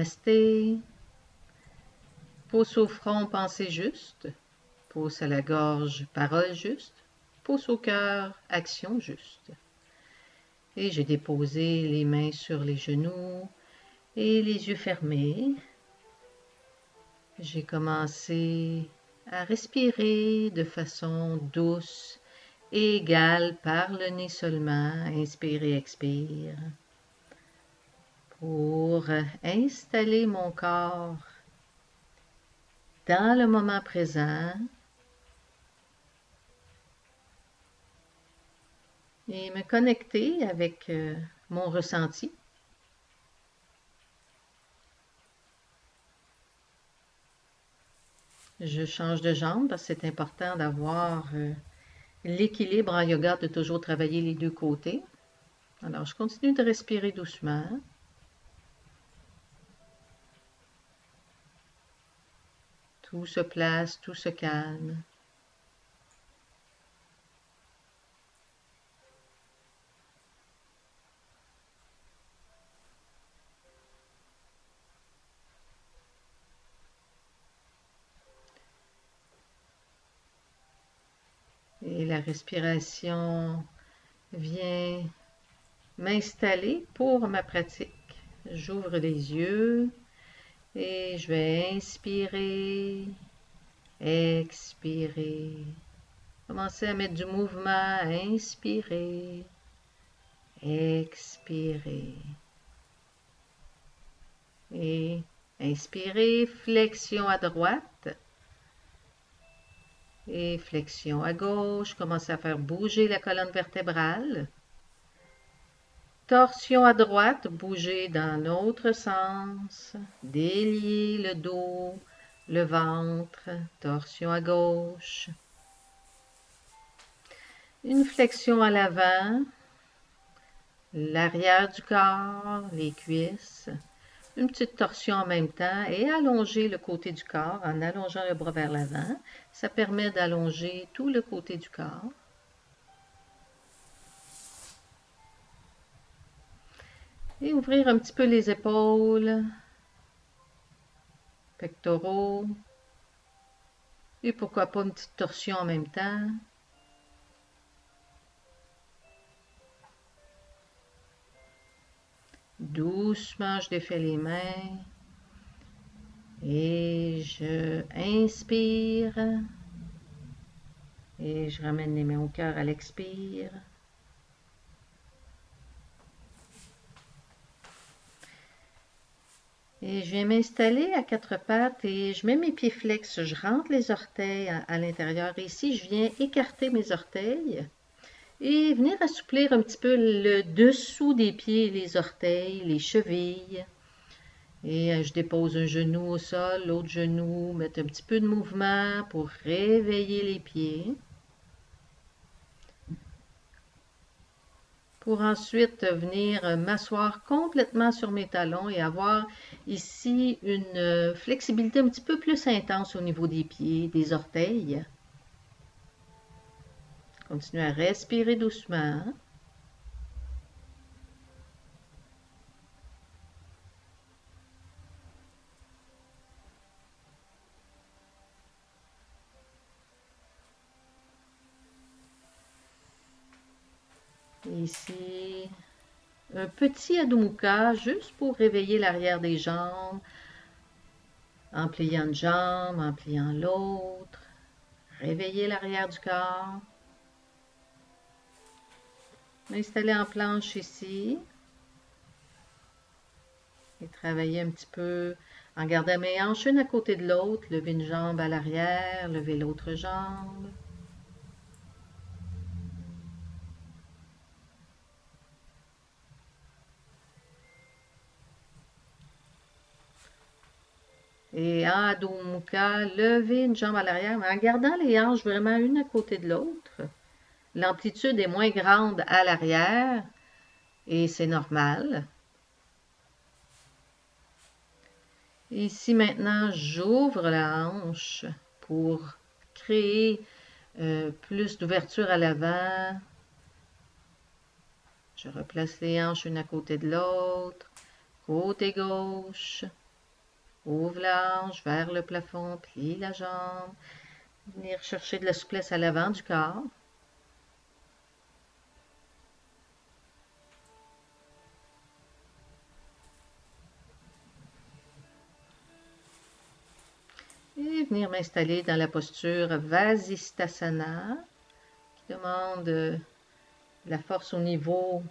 Namasté. Pouce au front, pensée juste. Pouce à la gorge, parole juste. Pouce au cœur, action juste. Et j'ai déposé les mains sur les genoux et les yeux fermés. J'ai commencé à respirer de façon douce et égale par le nez seulement. Inspire et expire. Pour installer mon corps dans le moment présent et me connecter avec mon ressenti. Je change de jambe parce que c'est important d'avoir l'équilibre en yoga, de toujours travailler les deux côtés. Alors, je continue de respirer doucement. Tout se place, tout se calme. Et la respiration vient m'installer pour ma pratique. J'ouvre les yeux et je vais inspirer, expirer. Commencer à mettre du mouvement, inspirer, expirer. Et inspirer, flexion à droite et flexion à gauche. Commencez à faire bouger la colonne vertébrale. Torsion à droite, bouger dans l'autre sens. Délier le dos, le ventre. Torsion à gauche. Une flexion à l'avant. L'arrière du corps, les cuisses. Une petite torsion en même temps et allonger le côté du corps en allongeant le bras vers l'avant. Ça permet d'allonger tout le côté du corps. Et ouvrir un petit peu les épaules, pectoraux. Et pourquoi pas une petite torsion en même temps. Doucement, je défais les mains. Et je inspire. Et je ramène les mains au cœur à l'expire. Et je viens m'installer à quatre pattes et je mets mes pieds flex. Je rentre les orteils à l'intérieur. Et ici, je viens écarter mes orteils et venir assouplir un petit peu le dessous des pieds, les orteils, les chevilles. Et je dépose un genou au sol, l'autre genou, mettre un petit peu de mouvement pour réveiller les pieds. Pour ensuite venir m'asseoir complètement sur mes talons et avoir ici une flexibilité un petit peu plus intense au niveau des pieds, des orteils. Continuez à respirer doucement. Ici, un petit Adho Mukha juste pour réveiller l'arrière des jambes, en pliant une jambe, en pliant l'autre. Réveiller l'arrière du corps. M'installer en planche ici. Et travailler un petit peu en gardant mes hanches une à côté de l'autre. Lever une jambe à l'arrière, lever l'autre jambe. Et en Adho Mukha, lever une jambe à l'arrière, mais en gardant les hanches vraiment une à côté de l'autre. L'amplitude est moins grande à l'arrière et c'est normal. Ici maintenant, j'ouvre la hanche pour créer plus d'ouverture à l'avant. Je replace les hanches une à côté de l'autre. Côté gauche. Ouvre la hanche vers le plafond, plie la jambe. Venir chercher de la souplesse à l'avant du corps. Et venir m'installer dans la posture Vasisthasana, qui demande la force au niveau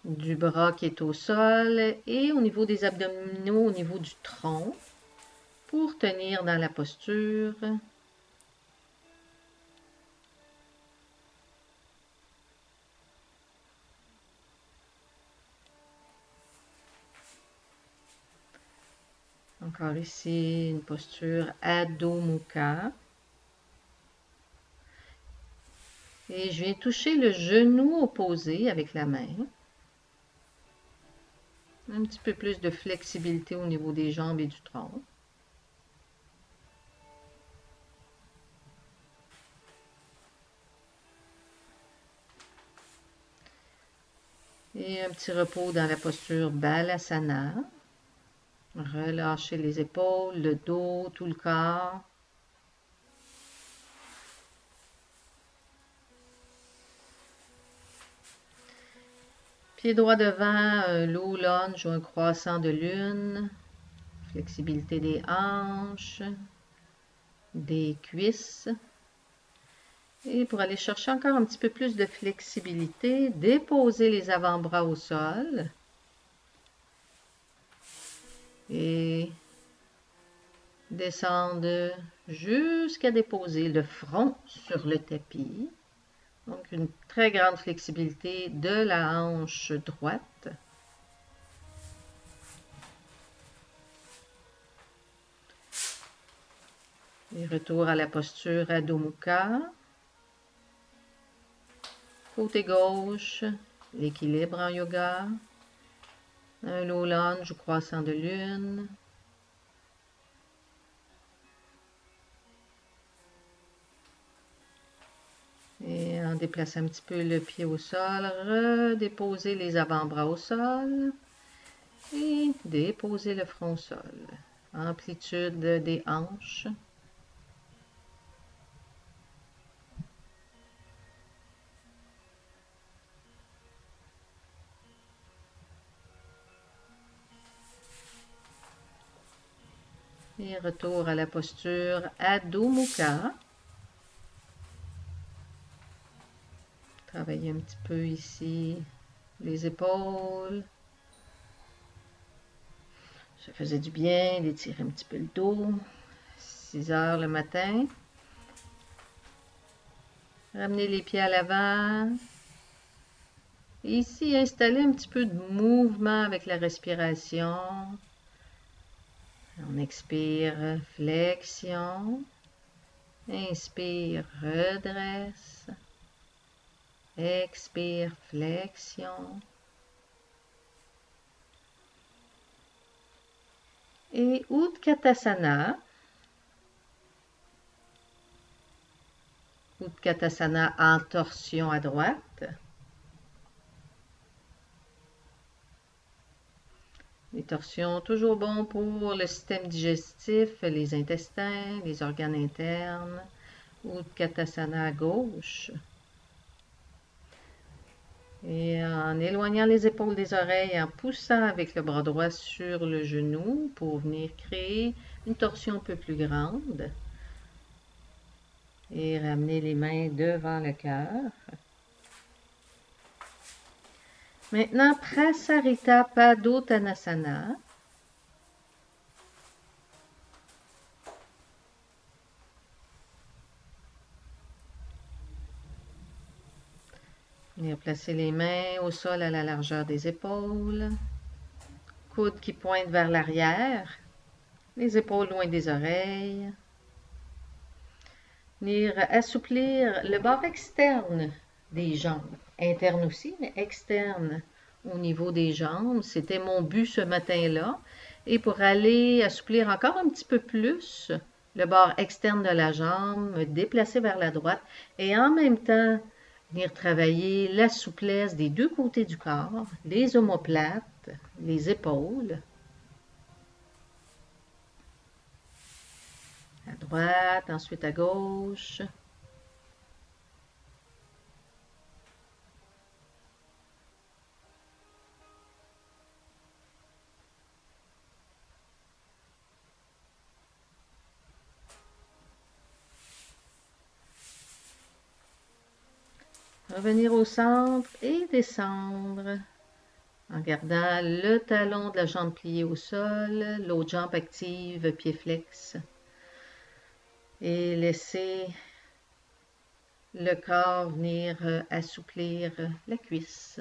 du bras qui est au sol et au niveau des abdominaux, au niveau du tronc, pour tenir dans la posture. Encore ici, une posture Adho Mukha. Et je viens toucher le genou opposé avec la main. Un petit peu plus de flexibilité au niveau des jambes et du tronc. Et un petit repos dans la posture Balasana. Relâchez les épaules, le dos, tout le corps. Pied droit devant, un low lunge ou un croissant de lune. Flexibilité des hanches, des cuisses. Et pour aller chercher encore un petit peu plus de flexibilité, déposez les avant-bras au sol. Et descendre jusqu'à déposer le front sur le tapis. Donc une très grande flexibilité de la hanche droite. Et retour à la posture Adho Mukha. Côté gauche, l'équilibre en yoga. Un low lunge ou croissant de lune. Et en déplaçant un petit peu le pied au sol, redéposer les avant-bras au sol. Et déposer le front au sol. Amplitude des hanches. Et retour à la posture Adho Mukha. Travailler un petit peu ici les épaules. Ça faisait du bien d'étirer un petit peu le dos. 6 heures le matin. Ramenez les pieds à l'avant. Ici, installer un petit peu de mouvement avec la respiration. On expire, flexion. Inspire, redresse. Expire, flexion. Et Utkatasana. Utkatasana en torsion à droite. Les torsions, toujours bon pour le système digestif, les intestins, les organes internes. Utkatasana à gauche. Et en éloignant les épaules des oreilles, en poussant avec le bras droit sur le genou pour venir créer une torsion un peu plus grande. Et ramener les mains devant le cœur. Maintenant, Prasarita Padottanasana. Venir placer les mains au sol à la largeur des épaules. Coudes qui pointent vers l'arrière. Les épaules loin des oreilles. Venir assouplir le bord externe des jambes. Interne aussi, mais externe au niveau des jambes. C'était mon but ce matin-là. Et pour aller assouplir encore un petit peu plus le bord externe de la jambe, me déplacer vers la droite et en même temps venir travailler la souplesse des deux côtés du corps, les omoplates, les épaules. droite, ensuite à gauche. Revenir au centre et descendre en gardant le talon de la jambe pliée au sol, l'autre jambe active, pied flex. Et laisser le corps venir assouplir la cuisse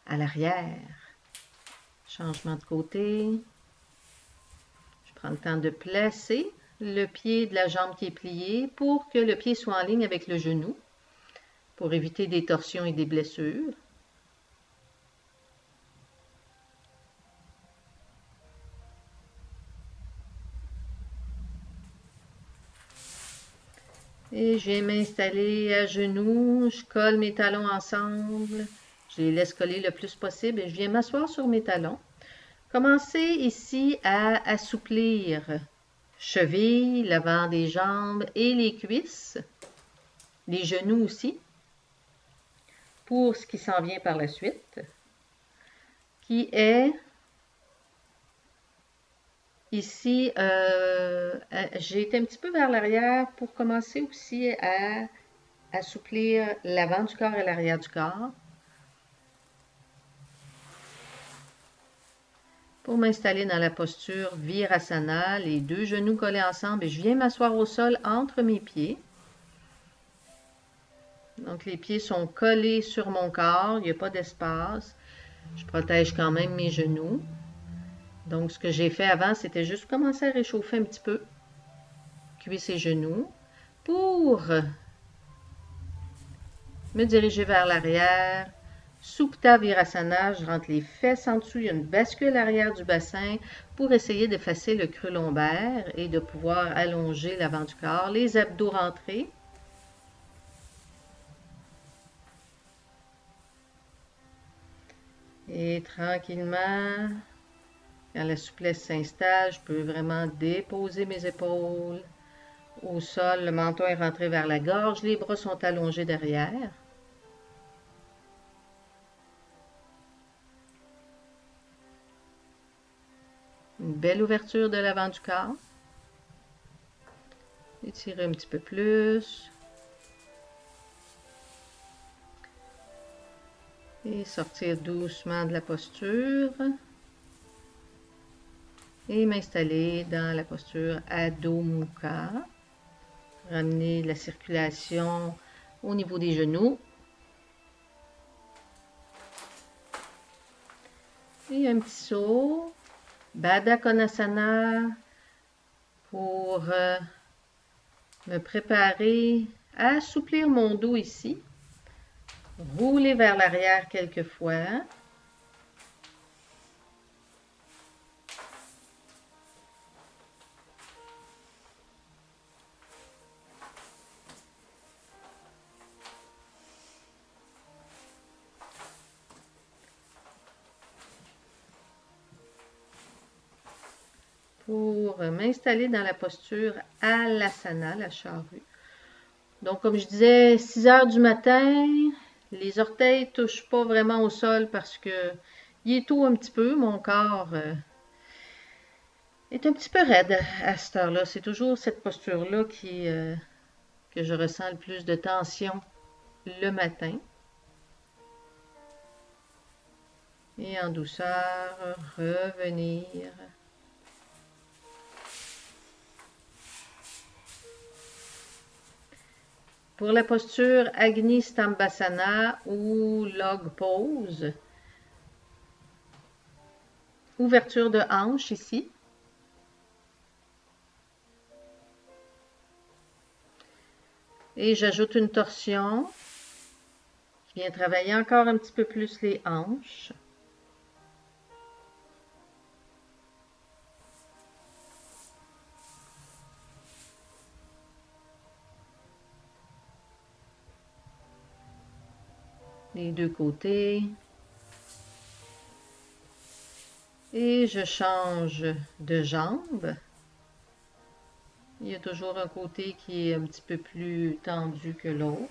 à l'arrière. Changement de côté. Je prends le temps de placer le pied de la jambe qui est pliée pour que le pied soit en ligne avec le genou, pour éviter des torsions et des blessures. Et je viens m'installer à genoux, je colle mes talons ensemble, je les laisse coller le plus possible et je viens m'asseoir sur mes talons. Commencez ici à assouplir cheville, l'avant des jambes et les cuisses, les genoux aussi, pour ce qui s'en vient par la suite, qui est ici, j'ai été un petit peu vers l'arrière pour commencer aussi à assouplir l'avant du corps et l'arrière du corps. Pour m'installer dans la posture Virasana, les deux genoux collés ensemble et je viens m'asseoir au sol entre mes pieds. Donc les pieds sont collés sur mon corps, il n'y a pas d'espace. Je protège quand même mes genoux. Donc ce que j'ai fait avant, c'était juste commencer à réchauffer un petit peu, cuisses et genoux, pour me diriger vers l'arrière. Supta Virasana, je rentre les fesses en dessous, il y a une bascule arrière du bassin pour essayer d'effacer le creux lombaire et de pouvoir allonger l'avant du corps, les abdos rentrés. Et tranquillement, quand la souplesse s'installe, je peux vraiment déposer mes épaules au sol. Le menton est rentré vers la gorge, les bras sont allongés derrière. Une belle ouverture de l'avant du corps. Étirer un petit peu plus. Et sortir doucement de la posture. Et m'installer dans la posture Adho Mukha. Ramener la circulation au niveau des genoux. Et un petit saut. Baddha Konasana pour me préparer à assouplir mon dos ici. Rouler vers l'arrière quelques fois. Pour m'installer dans la posture Alasana, la charrue. Donc, comme je disais, 6 heures du matin, les orteils ne touchent pas vraiment au sol parce que il est tôt un petit peu. Mon corps est un petit peu raide à cette heure-là. C'est toujours cette posture-là que je ressens le plus de tension le matin. Et en douceur, revenir. Pour la posture Agni Stambhasana ou Log Pose, ouverture de hanche ici. Et j'ajoute une torsion qui vient travailler encore un petit peu plus les hanches. Les deux côtés. Et je change de jambe. Il y a toujours un côté qui est un petit peu plus tendu que l'autre.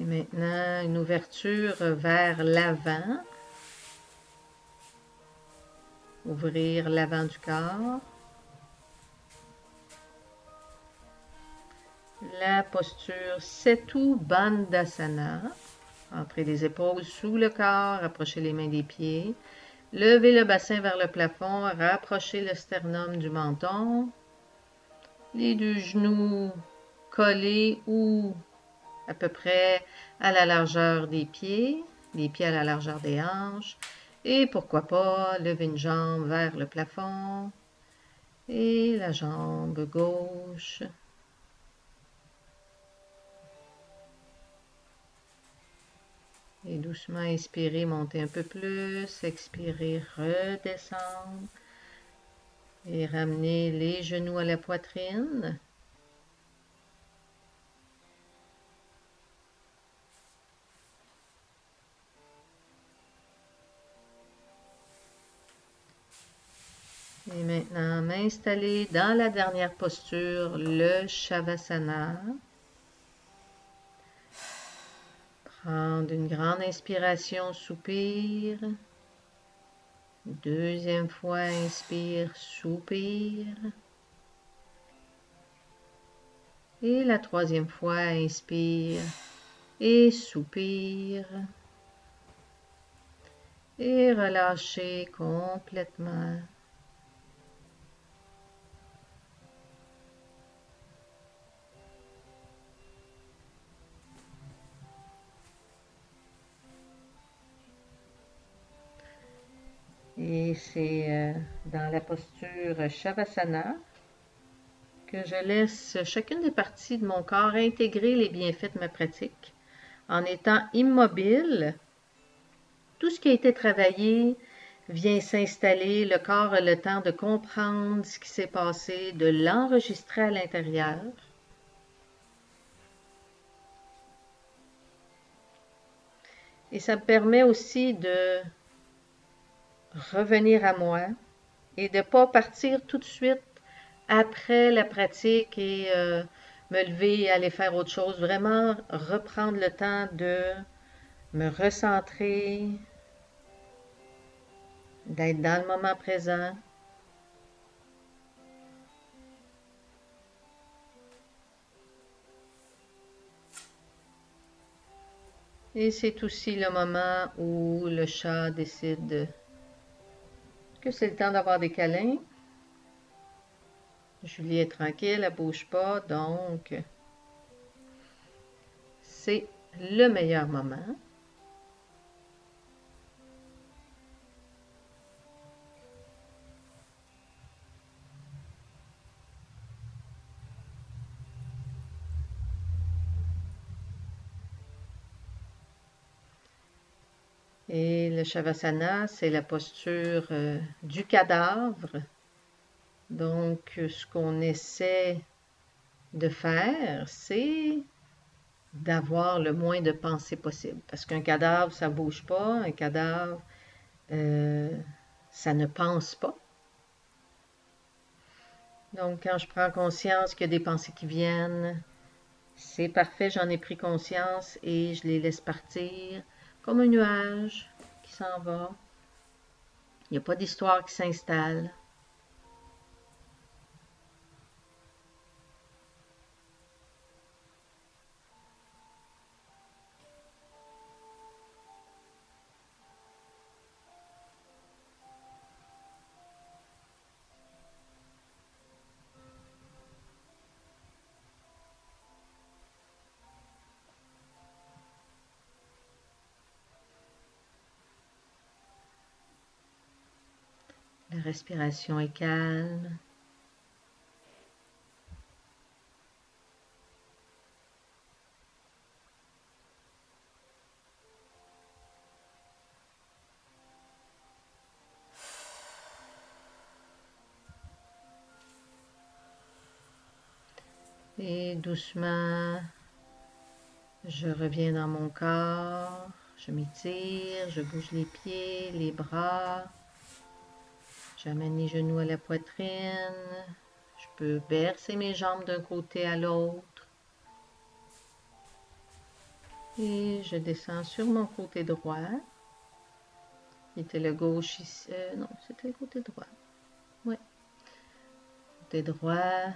Et maintenant, une ouverture vers l'avant. Ouvrir l'avant du corps. La posture Setu Bandhasana. Entrez les épaules sous le corps, rapprochez les mains des pieds. Levez le bassin vers le plafond, rapprochez le sternum du menton. Les deux genoux collés ou à peu près à la largeur des pieds, les pieds à la largeur des hanches. Et pourquoi pas, lever une jambe vers le plafond et la jambe gauche. Et doucement inspirer, monter un peu plus, expirer, redescendre et ramener les genoux à la poitrine. Et maintenant, m'installer dans la dernière posture, le Shavasana. Prendre une grande inspiration, soupir. Deuxième fois, inspire, soupir. Et la troisième fois, inspire et soupir. Et relâchez complètement. Et c'est dans la posture Shavasana que je laisse chacune des parties de mon corps intégrer les bienfaits de ma pratique. En étant immobile, tout ce qui a été travaillé vient s'installer, le corps a le temps de comprendre ce qui s'est passé, de l'enregistrer à l'intérieur. Et ça me permet aussi de revenir à moi et de ne pas partir tout de suite après la pratique et me lever et aller faire autre chose. Vraiment reprendre le temps de me recentrer, d'être dans le moment présent. Et c'est aussi le moment où le chat décide que c'est le temps d'avoir des câlins. Julie est tranquille, elle bouge pas, donc c'est le meilleur moment. Et le Shavasana, c'est la posture du cadavre. Donc, ce qu'on essaie de faire, c'est d'avoir le moins de pensées possible. Parce qu'un cadavre, ça ne bouge pas. Un cadavre, ça ne pense pas. Donc, quand je prends conscience qu'il y a des pensées qui viennent, c'est parfait, j'en ai pris conscience et je les laisse partir comme un nuage qui s'en va. Il n'y a pas d'histoire qui s'installe. La respiration est calme. Et doucement, je reviens dans mon corps. Je m'étire, je bouge les pieds, les bras. J'amène les genoux à la poitrine. Je peux bercer mes jambes d'un côté à l'autre. Et je descends sur mon côté droit. Qui était le gauche ici. Non, c'était le côté droit. Oui. Côté droit.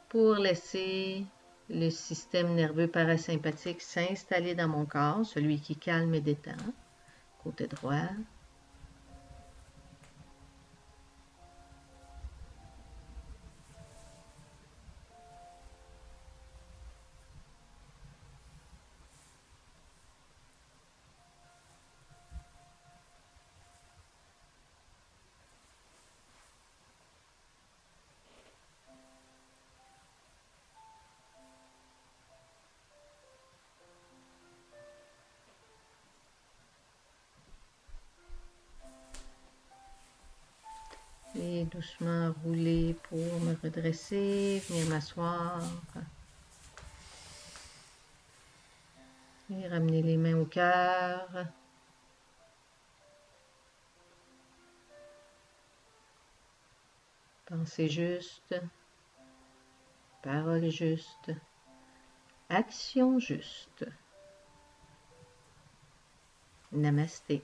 Pour laisser le système nerveux parasympathique s'installer dans mon corps, celui qui calme et détend. Côté droit. Et doucement rouler pour me redresser, venir m'asseoir. Et ramener les mains au cœur. Pensée juste. Parole juste. Action juste. Namasté.